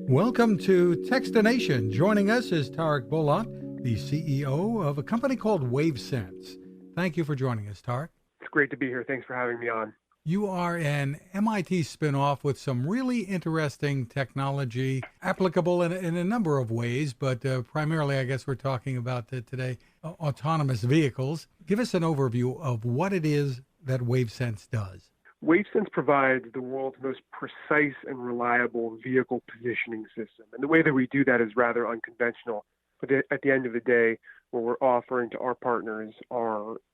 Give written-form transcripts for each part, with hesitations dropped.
Welcome to Techstination. Joining us is Tarik Bolat, the CEO of a company called WaveSense. Thank you for joining us, Tarik. It's great to be here. Thanks for having me on. You are an MIT spinoff with some really interesting technology applicable in a number of ways, but primarily I guess we're talking about today autonomous vehicles. Give us an overview of what it is that WaveSense does. WaveSense provides the world's most precise and reliable vehicle positioning system. And the way that we do that is rather unconventional. But at the end of the day, what we're offering to our partners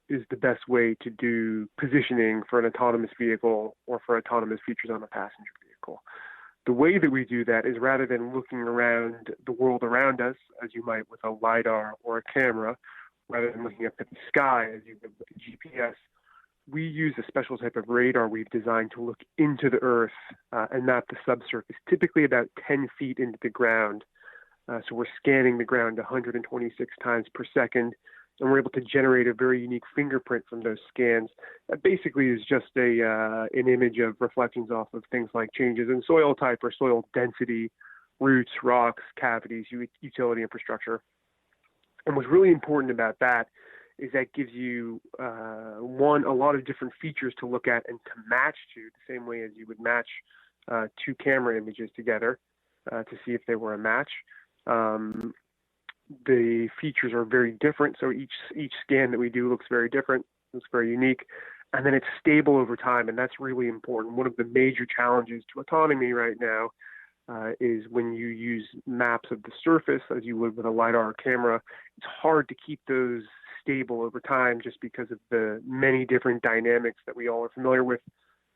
is the best way to do positioning for an autonomous vehicle or for autonomous features on a passenger vehicle. The way that we do that is rather than looking around the world around us, as you might with a LiDAR or a camera, rather than looking up at the sky as you would with a GPS, we use a special type of radar we've designed to look into the earth and map the subsurface, typically about 10 feet into the ground. So we're scanning the ground 126 times per second, and we're able to generate a very unique fingerprint from those scans. That basically is just an image of reflections off of things like changes in soil type or soil density, roots, rocks, cavities, utility infrastructure. And what's really important about that is that gives you, a lot of different features to look at and to match to, the same way as you would match two camera images together to see if they were a match. The features are very different, so each scan that we do looks very different, looks very unique, and then it's stable over time, and that's really important. One of the major challenges to autonomy right now is when you use maps of the surface, as you would with a LiDAR camera, it's hard to keep those stable over time just because of the many different dynamics that we all are familiar with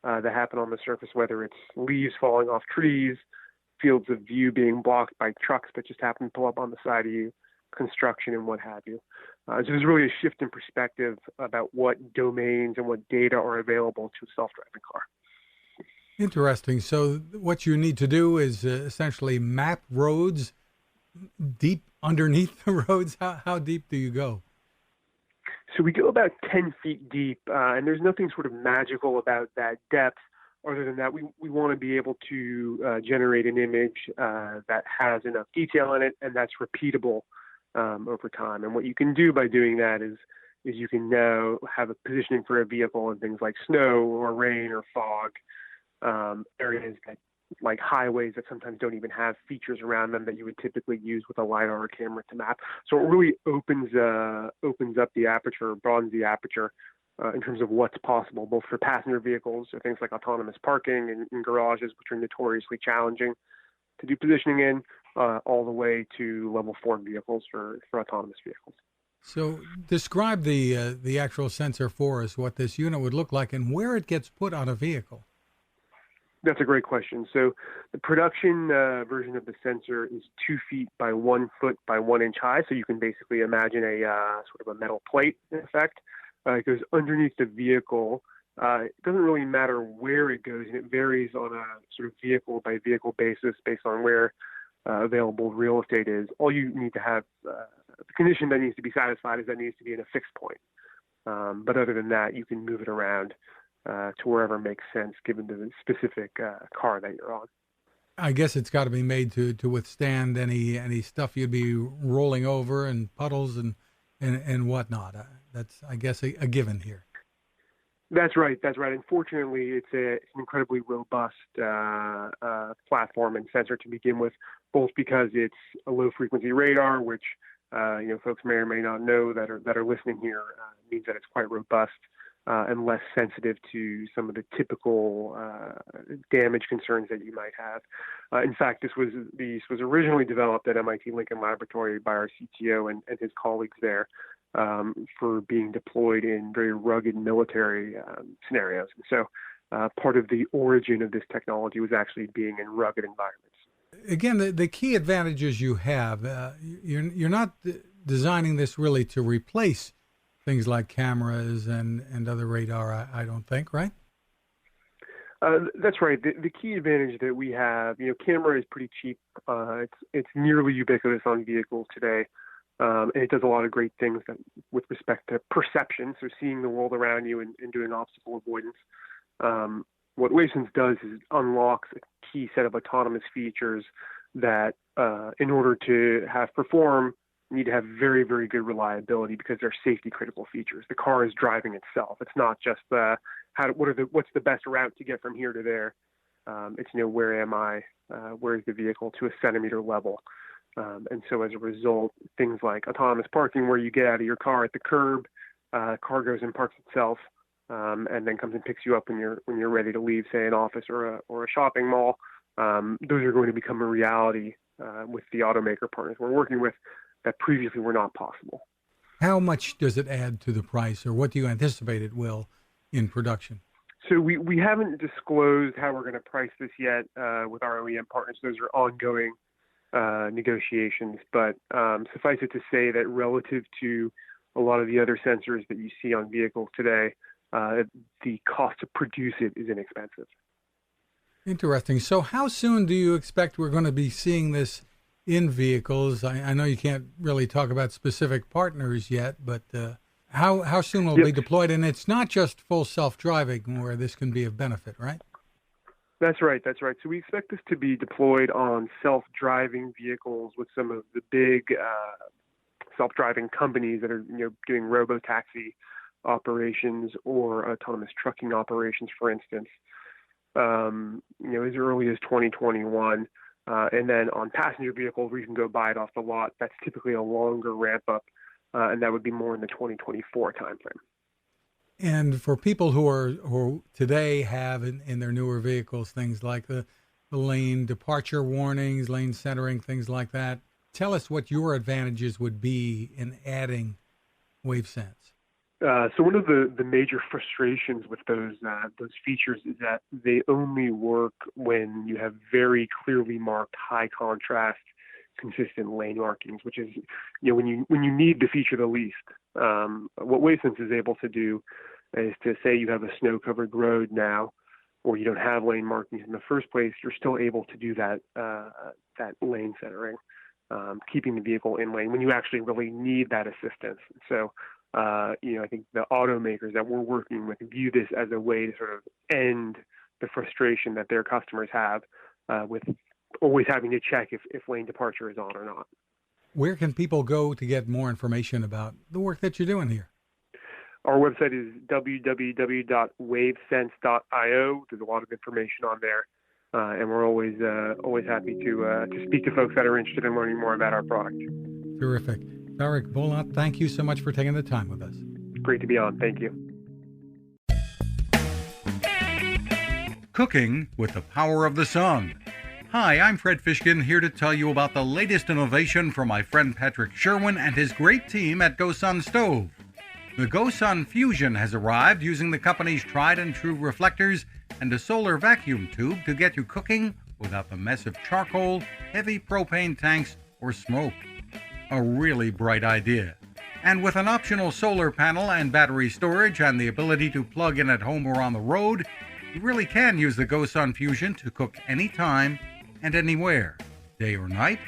that happen on the surface, whether it's leaves falling off trees, fields of view being blocked by trucks that just happen to pull up on the side of you, construction and what have you. So there's really a shift in perspective about what domains and what data are available to a self-driving car. Interesting. So what you need to do is essentially map roads deep underneath the roads. How deep do you go? So we go about 10 feet deep, and there's nothing sort of magical about that depth. Other than that, we want to be able to generate an image that has enough detail in it, and that's repeatable over time. And what you can do by doing that is you can now have a positioning for a vehicle in things like snow or rain or fog, areas that, like highways that sometimes don't even have features around them that you would typically use with a LiDAR or camera to map. So it really opens up the aperture, broadens the aperture in terms of what's possible, both for passenger vehicles or things like autonomous parking in garages, which are notoriously challenging to do positioning in, all the way to level 4 vehicles for autonomous vehicles. So describe the actual sensor for us, what this unit would look like and where it gets put on a vehicle. That's a great question. So the production version of the sensor is 2 feet by 1 foot by 1 inch high. So you can basically imagine a sort of a metal plate, in effect. It goes underneath the vehicle. It doesn't really matter where it goes, and it varies on a sort of vehicle by vehicle basis based on where available real estate is. All you need to have, the condition that needs to be satisfied is that it needs to be in a fixed point. But other than that, you can move it around to wherever makes sense given the specific car that you're on. I guess it's got to be made to withstand any stuff you'd be rolling over and puddles and whatnot. That's, I guess, a given here. That's right. Unfortunately, it's an incredibly robust platform and sensor to begin with, both because it's a low-frequency radar, which folks may or may not know that are listening here, means that it's quite robust. And less sensitive to some of the typical damage concerns that you might have. In fact, this was originally developed at MIT Lincoln Laboratory by our CTO and his colleagues there for being deployed in very rugged military scenarios. And so part of the origin of this technology was actually being in rugged environments. Again, the key advantages you have, you're not designing this really to replace things like cameras and other radar, I don't think, right? That's right. The key advantage that we have, camera is pretty cheap. It's nearly ubiquitous on vehicles today. And it does a lot of great things with respect to perception, so seeing the world around you and doing obstacle avoidance. What WaveSense does is it unlocks a key set of autonomous features that in order to have perform, you need to have very, very good reliability because they're safety critical features. The car is driving itself. It's not just what's the best route to get from here to there. It's where am I? Where is the vehicle to a centimeter level? And so as a result, things like autonomous parking, where you get out of your car at the curb, car goes and parks itself, and then comes and picks you up when you're ready to leave, say an office or a shopping mall. Those are going to become a reality with the automaker partners we're working with that previously were not possible. How much does it add to the price, or what do you anticipate it will in production? So we haven't disclosed how we're going to price this yet with our OEM partners. Those are ongoing negotiations, but suffice it to say that relative to a lot of the other sensors that you see on vehicles today, the cost to produce it is inexpensive. Interesting. So how soon do you expect we're going to be seeing this in vehicles? I know you can't really talk about specific partners yet, but how soon will it be deployed? And it's not just full self-driving where this can be of benefit, right? That's right. So we expect this to be deployed on self-driving vehicles with some of the big self-driving companies that are doing robo-taxi operations or autonomous trucking operations, for instance. As early as 2021. And then on passenger vehicles, where you can go buy it off the lot, that's typically a longer ramp up, and that would be more in the 2024 timeframe. And for people who today have in their newer vehicles things like the lane departure warnings, lane centering, things like that, tell us what your advantages would be in adding WaveSense. So one of the major frustrations with those features is that they only work when you have very clearly marked high contrast, consistent lane markings, which is when you need the feature the least. What WaveSense is able to do is to say you have a snow-covered road now, or you don't have lane markings in the first place, you're still able to do that lane centering, keeping the vehicle in lane when you actually really need that assistance. So. I think the automakers that we're working with view this as a way to sort of end the frustration that their customers have with always having to check if lane departure is on or not. Where can people go to get more information about the work that you're doing here? Our website is www.wavesense.io. There's a lot of information on there, and we're always happy to speak to folks that are interested in learning more about our product. Terrific. Tarik Bolat, thank you so much for taking the time with us. Great to be on. Thank you. Cooking with the power of the sun. Hi, I'm Fred Fishkin, here to tell you about the latest innovation from my friend Patrick Sherwin and his great team at GoSun Stove. The GoSun Fusion has arrived using the company's tried and true reflectors and a solar vacuum tube to get you cooking without the mess of charcoal, heavy propane tanks, or smoke. A really bright idea. And with an optional solar panel and battery storage and the ability to plug in at home or on the road, you really can use the GoSun Fusion to cook anytime and anywhere, day or night,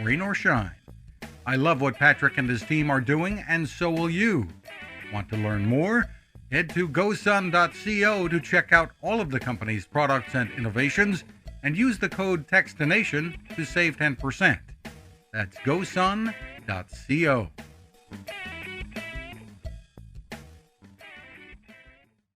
rain or shine. I love what Patrick and his team are doing, and so will you. Want to learn more? Head to gosun.co to check out all of the company's products and innovations and use the code Techstination to save 10%. That's gosun.co.